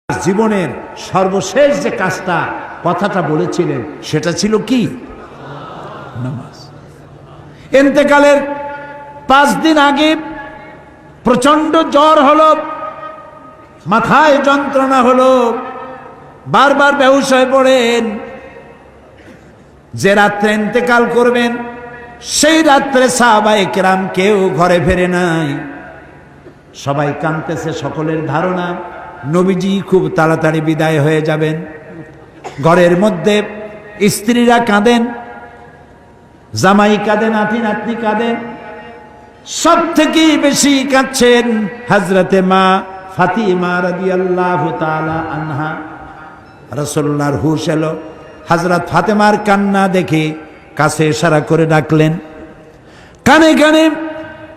জীবনের সর্বশেষ যে কাজটা কথাটা বলেছিলেন সেটা ছিল কি? নামাজ। ইন্তেকালের 5 দিন আগে প্রচন্ড জ্বর হলো, মাথায় যন্ত্রণা হলো, বারবার বেহুশ হয়ে পড়েন। যে রাত্রে ইন্তেকাল করবেন সেই রাত্রে সাহাবায়ে কেরাম কেউ ঘরে ফেরে নাই, সবাই কাঁদতেছে। সকলের ধারণা নবীজি খুব তাড়াতাড়ি বিদায় হয়ে যাবেন। ঘরের মধ্যে স্ত্রীরা কাঁদেন, জামাই কাঁদেন, নাতি নাতনি কাঁদেন। সব থেকে বেশি কাঁদছেন হযরতে মা ফাতিমা রাদিয়াল্লাহু তাআলা আনহা। রাসূলুল্লাহর হুশ এলো, হযরত ফাতেমার কান্না দেখে কাছে ইশারা করে ডাকলেন, কানে কানে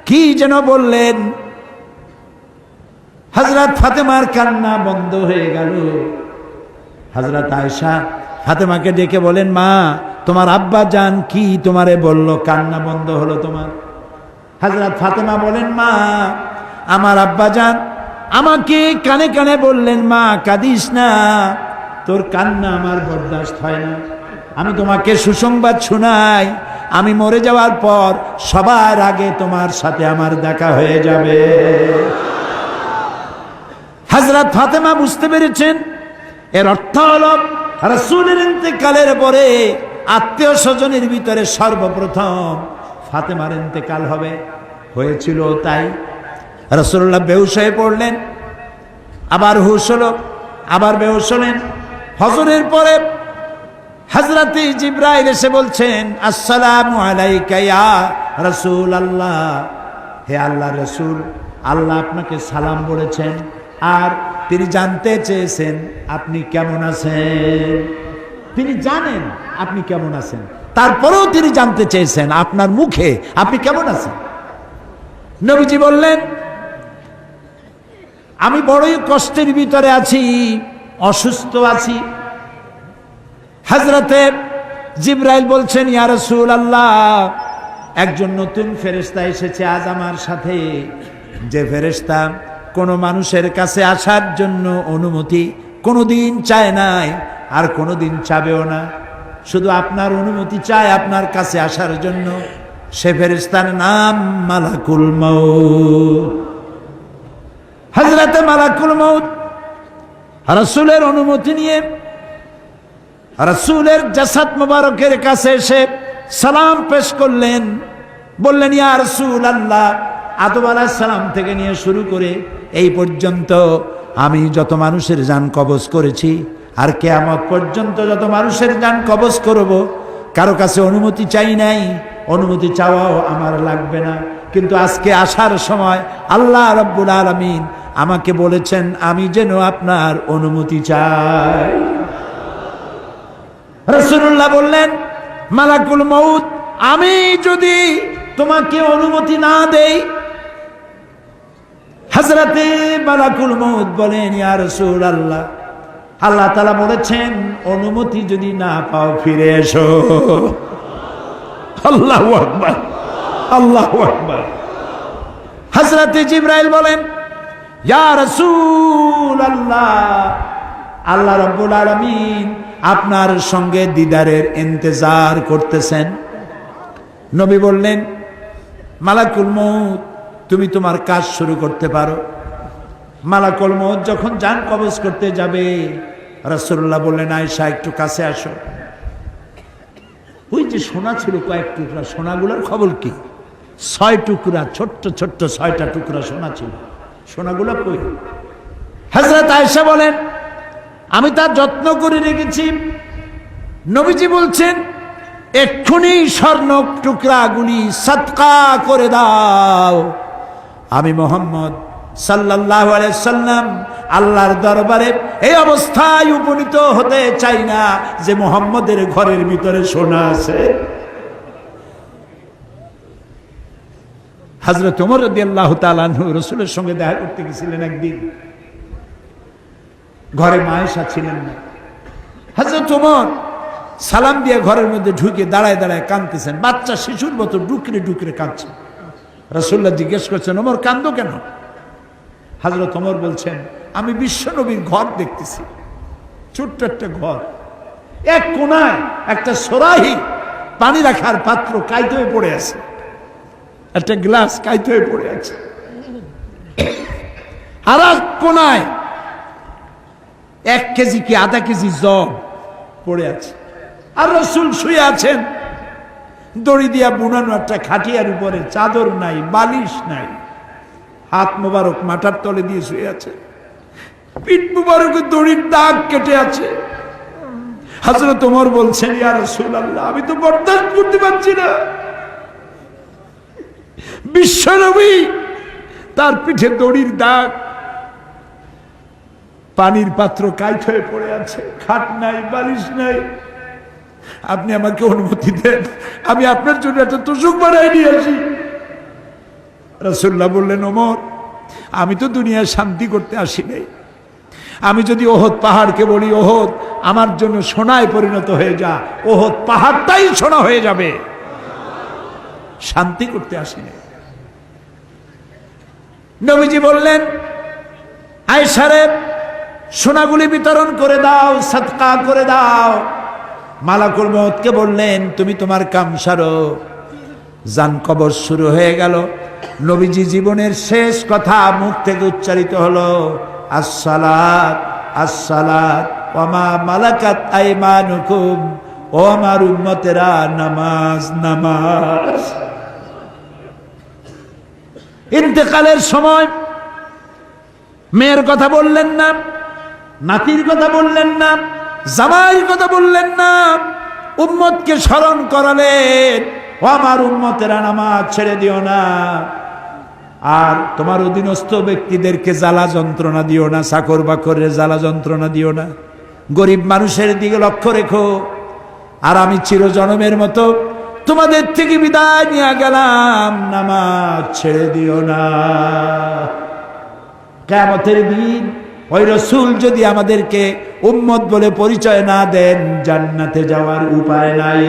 কি যেন বললেন। হযরত ফাতেমার কান্না বন্ধ হয়ে গেল। হযরত আয়েশা ফাতেমাকে ডেকে বলেন, মা তোমার আব্বা জান কি তোমারে বলল, কান্না বন্ধ হলো তোমার? হযরত ফাতেমা বলেন, মা আমার আব্বা জান আমাকে কানে কানে বললেন, মা কাঁদিস না, তোর কান্না আমার বরদাস্ত হয় না। আমি তোমাকে সুসংবাদ শোনাই, আমি মরে যাওয়ার পর সবার আগে তোমার সাথে আমার দেখা হয়ে যাবে। হযরত ফাতেমা বুঝতে পেরেছেন এর অর্থ হলো রাসূলের ইন্তেকালের পরে আত্মীয় স্বজনের ভিতরে সর্বপ্রথম ফাতেমার ইন্তেকাল হবে। হয়েছিল তাই। রাসূলুল্লাহ বেহুশ হয়ে পড়লেন, আবার হুশ হলো, আবার বেহুশ হলেন। ফজরের পরে হযরতে জিবরাইল এসে বলছেন, আসসালামু আলাইকা ইয়া রাসূলুল্লাহ, হে আল্লাহর রাসূল, আল্লাহ আপনাকে সালাম বলেছেন আর তিনি জানতে চেয়েছেন আপনি কেমন আছেন। তিনি জানেন আপনি কেমন আছেন, তারপরেও তিনি জানতে চেয়েছেন আপনার মুখে আপনি কেমন আছেন। নবীজি বললেন, আমি বড়ই কষ্টের ভিতরে আছি, অসুস্থ আছি। হযরতে জিবরাইল বলছেন, ইয়া রাসূলুল্লাহ, একজন নতুন ফেরেশতা এসেছে আজ আমার সাথে, যে ফেরেশতা কোনো মানুষের কাছে আসার জন্য অনুমতি কোনোদিন চায় নাই আর কোনোদিন চাবেও না, শুধু আপনার অনুমতি চায় আপনার কাছে আসার জন্য। সে ফেরেশতার নাম মালাকুল মউত। হযরতে মালাকুল মউত রাসূলের অনুমতি নিয়ে রাসূলের জাসাদ মোবারকের কাছে এসে সালাম পেশ করলেন। বললেন, ইয়া রাসূলুল্লাহ, আদম আলাইহিস সালাম থেকে নিয়ে শুরু করে এই পর্যন্ত আমি যত মানুষের জান কবজ করেছি আর কিয়ামত পর্যন্ত যত মানুষের জান কবজ করব, কারো কাছে অনুমতি চাই নাই, অনুমতি চাওয়াও আমার লাগবে না। কিন্তু আজকে আসার সময় আল্লাহ রাব্বুল আলামিন আমাকে বলেছেন আমি যেন আপনার অনুমতি চাই। রাসূলুল্লাহ বললেন, মালাকুল মউত, আমি যদি তোমাকে অনুমতি না দেই? হযরতে মালাকুল মউত বলেন, ইয়া রাসূলুল্লাহ, আল্লাহ তাআলা বলেছেন অনুমতি যদি না পাও ফিরে এসো। আল্লাহু আকবার, আল্লাহু আকবার। হযরতে জিবরাইল বলেন, ইয়া রাসূলুল্লাহ, আল্লাহ রাব্বুল আলামিন আপনার সঙ্গে দিদারের ইন্তজার করতেছেন। নবী বললেন, মালাকুল মউত, তুমি তোমার কাজ শুরু করতে পারো। মালাকুল মউত যখন জান কবজ করতে যাবে, রাসূলুল্লাহ বললেন, আয়েশা একটু কাছে আসো। ওই যে সোনা ছিল কয়েক টুকরা, সোনাগুলোর খবর কি? 6 টুকরা, ছোট্ট ছোট্ট 6টা টুকরা সোনা ছিল, সোনাগুলো কই? হযরত আয়েশা বলেন, আমি তার যত্ন করে রেখেছি। নবীজি বলছেন, এক্ষুনি স্বর্ণ টুকরাগুলি সদকা করে দাও। আমি মুহাম্মদ সাল্লাল্লাহু আলাইহি সাল্লাম আল্লাহর দরবারে এই অবস্থায় উপনীত হতে চাই না যে মুহাম্মদের ঘরের ভিতরে সোনা আছে। হযরত ওমর রাদিয়াল্লাহু তাআলা আনহু রাসূলের সঙ্গে দেখা করতে গেছিলেন একদিন। ঘরে মা আয়েশা ছিলেন না। হযরত ওমর সালাম দিয়ে ঘরের মধ্যে ঢুকে দাঁড়ায় দাঁড়ায় কাঁদতেছেন, বাচ্চা শিশুর মতো ডুকরে ডুকরে কাঁদছে। রাসূলুল্লাহ জিজ্ঞেস করছেন, ওমর কান্দো কেন? হযরত ওমর বলছেন, আমি বিশ্বনবীর ঘর দেখতেছি, ছোট্ট একটা ঘর, এক কোনায় একটা সরাহি পানি রাখার পাত্র কাইতে হয়ে পড়ে আছে, একটা গ্লাস কাইতে হয়ে পড়ে আছে, আর এক কোনায় 1 কেজি কি আধা কেজি জব পড়ে আছে, আর রাসূল শুয়ে আছেন দড়ি দিয়া বুনানো একটা খাটিয়ার উপরে, চাদর নাই, বালিশ নাই, হাত মোবারক মাথার তলে দিয়ে শুয়ে আছে, পিঠ মোবারকে দড়ির দাগ কেটে আছে। হযরত ওমর বলছেন, ইয়া রাসূলুল্লাহ, আমি তো বরদাস্ত করতে পারছি না, বিশ্বনবী তার পিঠে দড়ির দাগ, পানির পাত্র কাইট হয়ে পড়ে আছে, খাট নাই, বালিশ নাই, আপনি আমাকে অনুমতি দেন, আমি আপনার জন্য একটা তোষক বানাই নিয়ে আসি। রাসূলুল্লাহ বললেন, ওমর, আমি তো দুনিয়ায় শান্তি করতে আসি নাই, আমি যদি ওহদ পাহাড়কে বলি ওহদ আমার জন্য সোনায় পরিণত হয়ে যা, ওহদ পাহাড়টাই সোনা হয়ে যাবে, শান্তি করতে আসি নাই। নবীজি বললেন, আয়েশারে সোনাগুলি বিতরণ করে দাও, সাদকা করে দাও। মালাকুল মউতকে বললেন, তুমি তোমার কাম সারো। জান কবর শুরু হয়ে গেল। নবীজি জীবনের শেষ কথা মুখ থেকে উচ্চারিত হলো, আসসালাত আসসালাত ওয়া মা মালাকাত আইমানুকুম, ও আমার উম্মতেরা, নামাজ নামাজ। ইন্তেকালের সময় মেয়ের কথা বললেন না, নাতির কথা বললেন না, জামাইয়ের কথা বললেন না, উম্মতকে স্মরণ করালেন, ও আমার উম্মতেরা, নামাজ ছেড়ে দিও না, আর তোমার অধীনস্থ ব্যক্তিদেরকে জ্বালা যন্ত্রণা দিও না, চাকর বাকরের জ্বালা যন্ত্রণা দিও না, গরিব মানুষের দিকে লক্ষ্য রেখো। আর আমি চিরজনমের মতো তোমাদের থেকে বিদায় নিয়ে গেলাম, নামাজ ছেড়ে দিও না। কিয়ামতের দিন ওই রাসূল যদি আমাদেরকে উম্মত বলে পরিচয় না দেন, জান্নাতে যাওয়ার উপায় নাই।